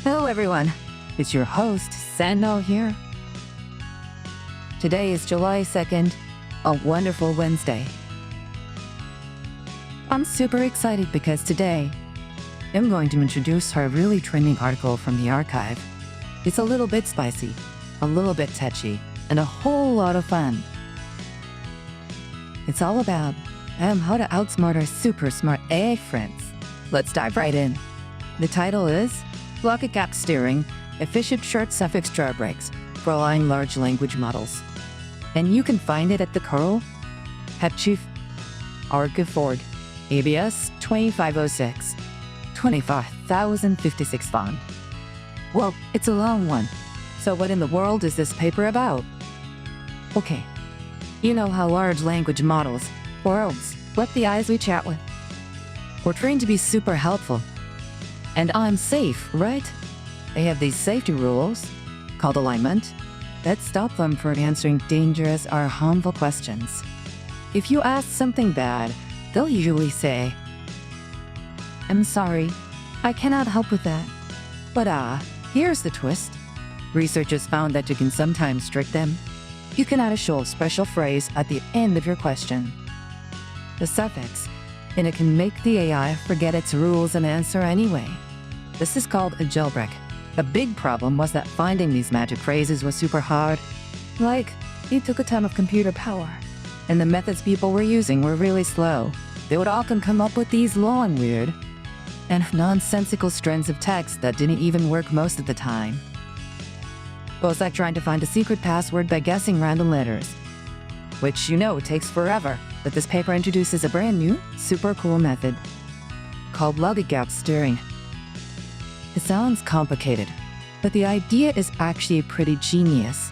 Hello everyone, it's your host, Sandal here. Today is July 2nd, a wonderful Wednesday. I'm super excited because today, I'm going to introduce our really trending article from the archive. It's a little bit spicy, a little bit touchy, and a whole lot of fun. It's all about how to outsmart our super smart AI friends. Let's dive right in. The title is Logit-Gap Steering, Efficient Short-Suffix Jailbreaks for Allowing Large Language Models. And you can find it at the curl, Hepchief, Archive.org, ABS 2506, 25,056 font. Well, it's a long one. So what in the world is this paper about? Okay, you know how large language models, worlds, what the eyes we chat with, were trained to be super helpful. And I'm safe, right? They have these safety rules, called alignment, that stop them from answering dangerous or harmful questions. If you ask something bad, they'll usually say, "I'm sorry, I cannot help with that." But here's the twist. Researchers found that you can sometimes trick them. You can add a special phrase at the end of your question, the suffix, and it can make the AI forget its rules and answer anyway. This is called a jailbreak. A big problem was that finding these magic phrases was super hard. Like, it took a ton of computer power. And the methods people were using were really slow. They would often come up with these long, weird, and nonsensical strings of text that didn't even work most of the time. Well, it's like trying to find a secret password by guessing random letters, which takes forever. But this paper introduces a brand new, super cool method called Logit-Gap Steering. It sounds complicated, but the idea is actually pretty genius.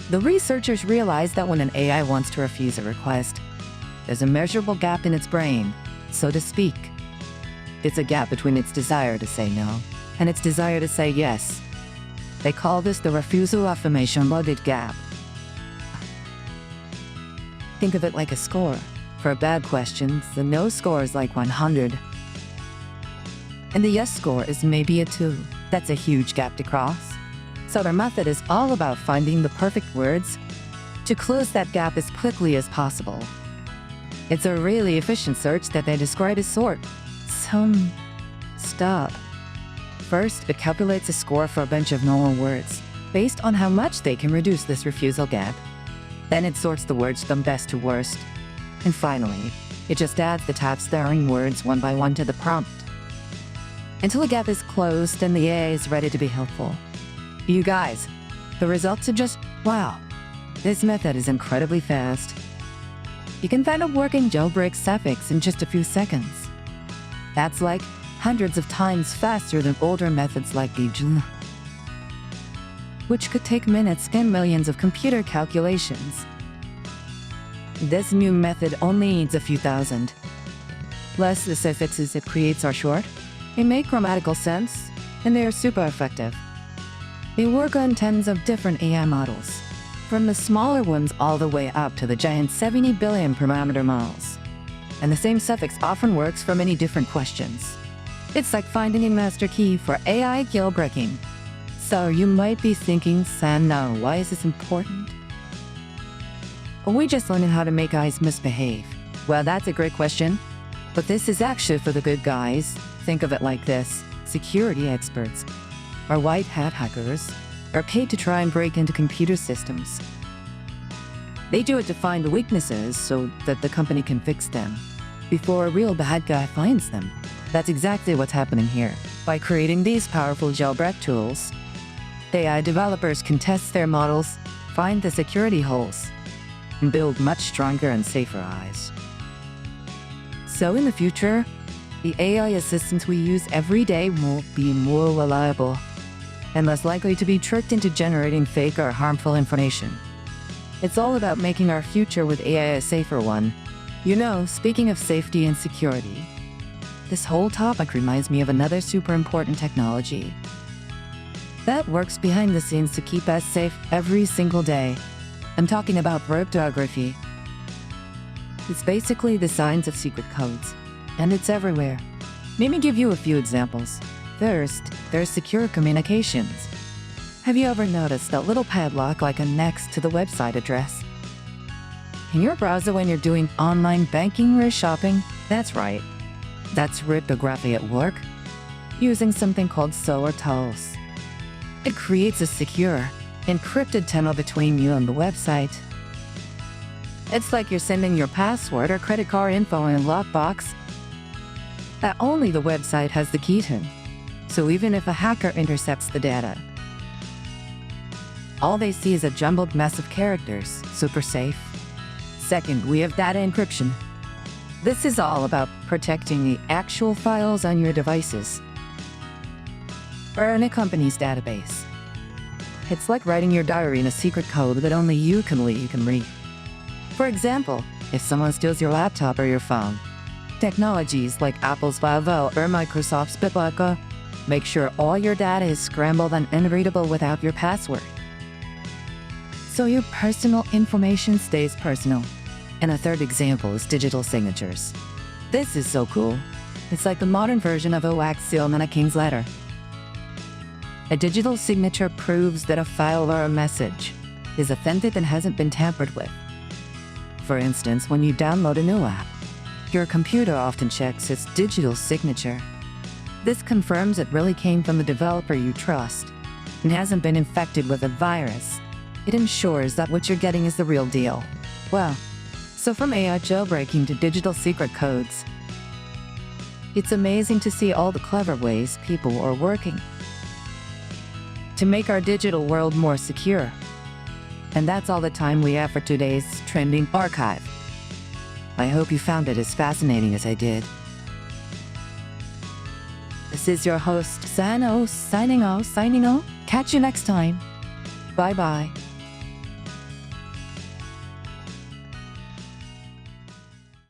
The researchers realized that when an AI wants to refuse a request, there's a measurable gap in its brain, so to speak. It's a gap between its desire to say no and its desire to say yes. They call this the refusal affirmation loaded gap. Think of it like a score. For bad questions, the no score is like 100. And the yes score is maybe a 2. That's a huge gap to cross. So their method is all about finding the perfect words to close that gap as quickly as possible. It's a really efficient search that they describe as stop. First, it calculates a score for a bunch of normal words, based on how much they can reduce this refusal gap. Then it sorts the words from best to worst. And finally, it just adds the top staring words one by one to the prompt, until the gap is closed and the AI is ready to be helpful. You guys, the results are just wow. This method is incredibly fast. You can find a working jailbreak suffix in just a few seconds. That's like hundreds of times faster than older methods like Logit-Gap, which could take minutes and millions of computer calculations. This new method only needs a few thousand. Plus, the suffixes it creates are short, they make grammatical sense, and they are super effective. They work on tens of different AI models, from the smaller ones all the way up to the giant 70 billion parameter models. And the same suffix often works for many different questions. It's like finding a master key for AI jailbreaking. So you might be thinking, Sandal, why is this important? We just learned how to make AIs misbehave. Well, that's a great question. But this is actually for the good guys. Think of it like this. Security experts, or white hat hackers, are paid to try and break into computer systems. They do it to find the weaknesses so that the company can fix them before a real bad guy finds them. That's exactly what's happening here. By creating these powerful jailbreak tools, AI developers can test their models, find the security holes, and build much stronger and safer AIs. So in the future, the AI assistants we use every day will be more reliable and less likely to be tricked into generating fake or harmful information. It's all about making our future with AI a safer one. Speaking of safety and security, this whole topic reminds me of another super important technology that works behind the scenes to keep us safe every single day. I'm talking about cryptography. It's basically the science of secret codes, and it's everywhere. Let me give you a few examples. First, there's secure communications. Have you ever noticed that little padlock icon next to the website address? In your browser when you're doing online banking or shopping? That's right. That's cryptography at work, using something called SO or TOS. It creates a secure, encrypted tunnel between you and the website. It's like you're sending your password or credit card info in a lockbox that only the website has the key to. So even if a hacker intercepts the data, all they see is a jumbled mess of characters, super safe. Second, we have data encryption. This is all about protecting the actual files on your devices or in a company's database. It's like writing your diary in a secret code that only you can read. For example, if someone steals your laptop or your phone, technologies like Apple's Vault or Microsoft's Bitbucket make sure all your data is scrambled and unreadable without your password. So your personal information stays personal. And a third example is digital signatures. This is so cool. It's like the modern version of a wax seal on a king's letter. A digital signature proves that a file or a message is authentic and hasn't been tampered with. For instance, when you download a new app, your computer often checks its digital signature. This confirms it really came from the developer you trust and hasn't been infected with a virus. It ensures that what you're getting is the real deal. Well, so from AI jailbreaking to digital secret codes, it's amazing to see all the clever ways people are working to make our digital world more secure. And that's all the time we have for today's Trending Archive. I hope you found it as fascinating as I did. This is your host, Sano, signing off. Catch you next time. Bye-bye.